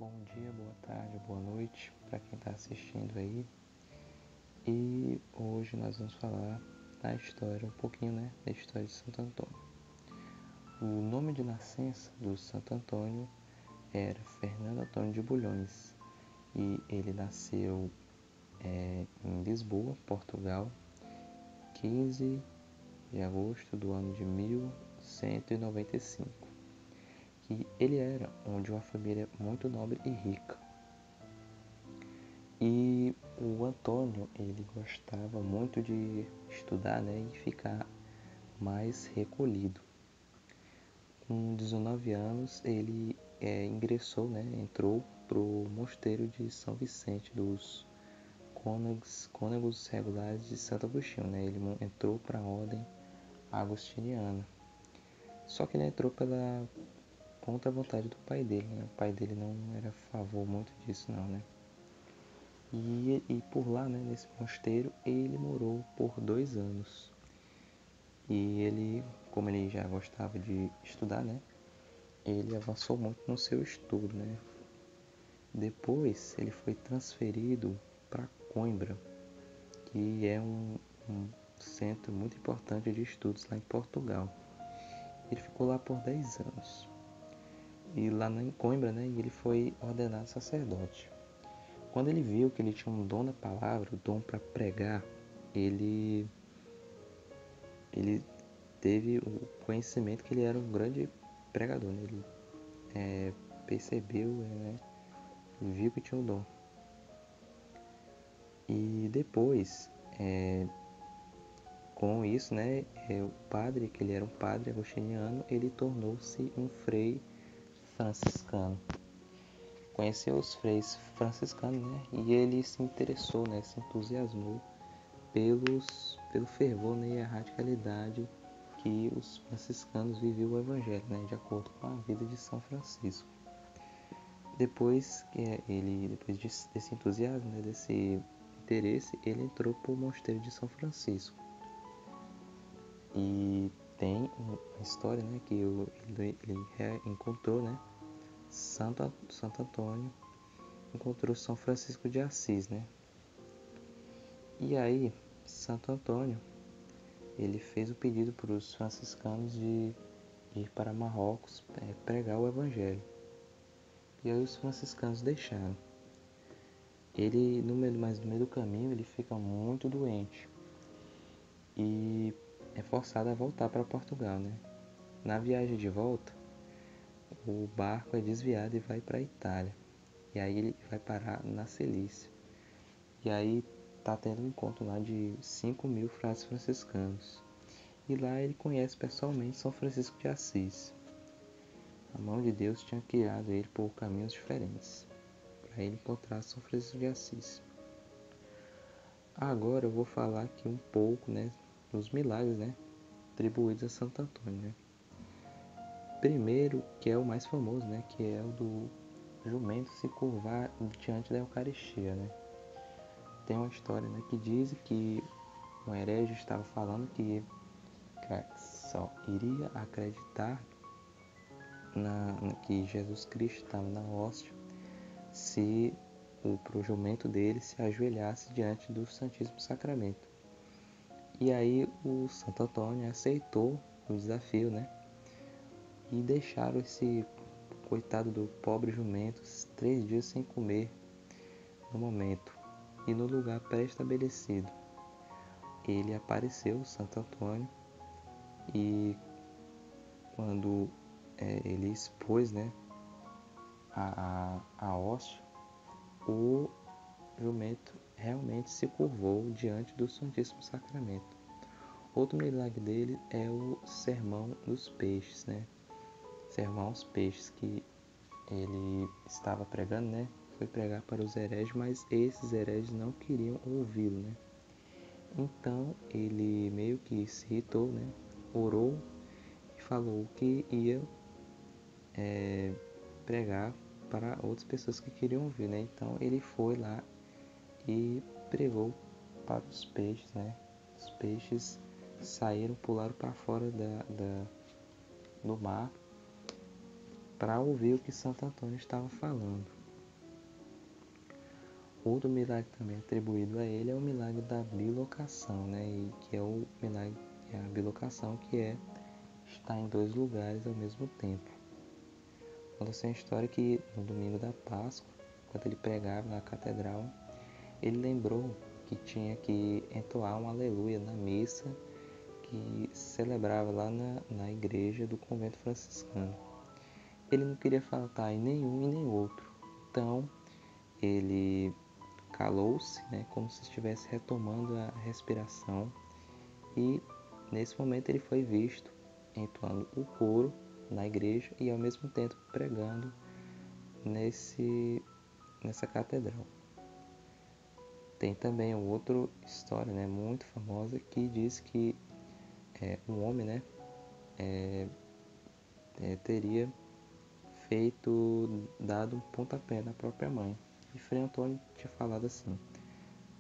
Bom dia, boa tarde, boa noite para quem está assistindo aí. E hoje nós vamos falar da história, um pouquinho, da história de Santo Antônio. O nome de nascença do Santo Antônio era Fernando Antônio de Bulhões e ele nasceu em Lisboa, Portugal, 15 de agosto do ano de 1195. Que ele era de uma família muito nobre e rica. E o Antônio, ele gostava muito de estudar, e ficar mais recolhido. Com 19 anos, ele entrou para o mosteiro de São Vicente dos Cônegos Regulares de Santo Agostinho. Ele entrou para a ordem agostiniana. Só que ele entrou pela contra a vontade do pai dele. O pai dele não era a favor muito disso, não, E por lá, nesse mosteiro, ele morou por 2 anos. E ele, como ele já gostava de estudar, ele avançou muito no seu estudo, Depois, ele foi transferido para Coimbra, que é um centro muito importante de estudos lá em Portugal. Ele ficou lá por 10 anos. E lá em Coimbra, ele foi ordenado sacerdote. Quando ele viu que ele tinha um dom na palavra, o dom para pregar, ele teve o conhecimento que ele era um grande pregador. Ele percebeu, viu que tinha um dom. E depois, com isso, o padre, que ele era um padre agostiniano, ele tornou-se um frei franciscano. Conheceu os freis franciscanos, e ele se interessou, se entusiasmou pelo fervor e a radicalidade que os franciscanos viviam o Evangelho, de acordo com a vida de São Francisco. Depois desse entusiasmo, desse interesse, ele entrou para o mosteiro de São Francisco. E tem uma história, que ele encontrou, Santo Antônio encontrou São Francisco de Assis, E aí, Santo Antônio, ele fez o pedido para os franciscanos de ir para Marrocos pregar o Evangelho. E aí os franciscanos deixaram. Ele, no meio do caminho, ele fica muito doente e é forçado a voltar para Portugal, Na viagem de volta, o barco é desviado e vai para a Itália. E aí ele vai parar na Cilícia. E aí tá tendo um encontro lá de 5.000 frades franciscanos. E lá ele conhece pessoalmente São Francisco de Assis. A mão de Deus tinha guiado ele por caminhos diferentes, para ele encontrar São Francisco de Assis. Agora eu vou falar aqui um pouco, dos milagres, atribuídos a Santo Antônio, Primeiro, que é o mais famoso, que é o do jumento se curvar diante da Eucaristia, Tem uma história, que diz que um herege estava falando que só iria acreditar que Jesus Cristo estava na hóstia se o jumento dele se ajoelhasse diante do Santíssimo Sacramento. E aí o Santo Antônio aceitou o desafio, E deixaram esse coitado do pobre jumento 3 dias sem comer no momento e no lugar pré-estabelecido. Ele apareceu, Santo Antônio, e quando ele expôs, a hóstia, o jumento realmente se curvou diante do Santíssimo Sacramento. Outro milagre dele é o Sermão dos Peixes, Sermão aos Peixes, que ele estava pregando, foi pregar para os hereges, mas esses hereges não queriam ouvi-lo, Então ele meio que se irritou, orou e falou que ia pregar para outras pessoas que queriam ouvir, Então ele foi lá e pregou para os peixes, Os peixes saíram, pularam para fora do mar para ouvir o que Santo Antônio estava falando. Outro milagre também atribuído a ele é o milagre da bilocação, né? E que é o milagre, é a bilocação, que é estar em dois lugares ao mesmo tempo. Conta-se a história que no domingo da Páscoa, quando ele pregava na catedral, ele lembrou que tinha que entoar um aleluia na missa que celebrava lá na igreja do convento franciscano. Ele não queria faltar em nenhum e nem outro. Então, ele calou-se, né, como se estivesse retomando a respiração, e nesse momento ele foi visto entoando o coro na igreja e ao mesmo tempo pregando nessa catedral. Tem também outra história, né, muito famosa, que diz que um homem, né, teria dado um pontapé na própria mãe. E Frei Antônio tinha falado assim: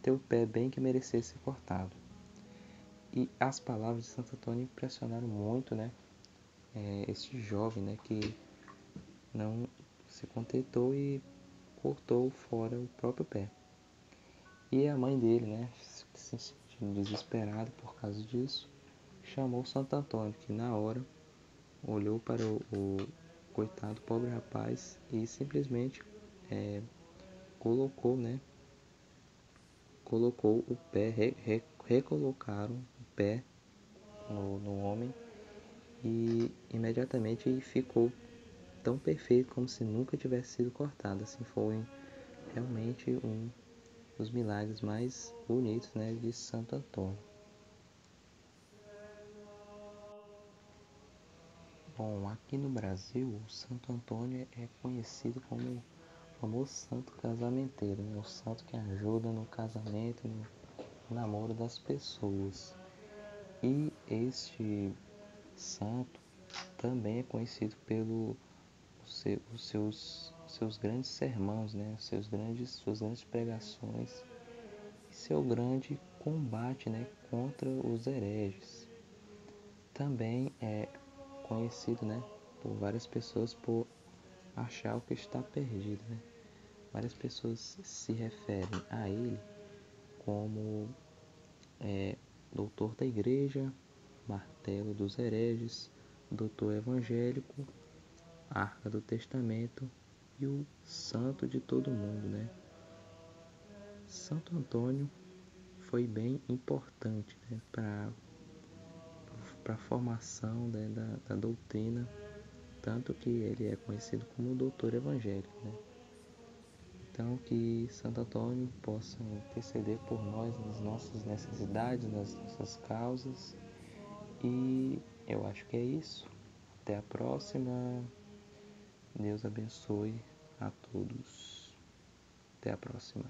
teu pé bem que merecesse ser cortado. E as palavras de Santo Antônio impressionaram muito, né? Este jovem, né, que não se contentou e cortou fora o próprio pé. E a mãe dele, né, se sentindo desesperada por causa disso, chamou Santo Antônio, que na hora olhou para o coitado pobre rapaz e simplesmente colocou, né, colocou o pé, recolocaram o pé no homem, e imediatamente ficou tão perfeito como se nunca tivesse sido cortado. Assim, foi realmente um dos milagres mais bonitos, né, de Santo Antônio. Bom, aqui no Brasil, o Santo Antônio é conhecido como o famoso santo casamenteiro, né? O santo que ajuda no casamento, no namoro das pessoas. E este santo também é conhecido pelo seus grandes sermãos, né? Suas grandes pregações e seu grande combate, né, contra os hereges. Também é conhecido, né, por várias pessoas por achar o que está perdido, né? Várias pessoas se referem a ele como doutor da igreja, martelo dos hereges, doutor evangélico, arca do testamento e o santo de todo mundo, né? Santo Antônio foi bem importante, né, para a formação, né, da doutrina, tanto que ele é conhecido como o doutor evangélico, né? Então, que Santo Antônio possa interceder por nós nas nossas necessidades, nas nossas causas. E eu acho que é isso. Até a próxima. Deus abençoe a todos. Até a próxima.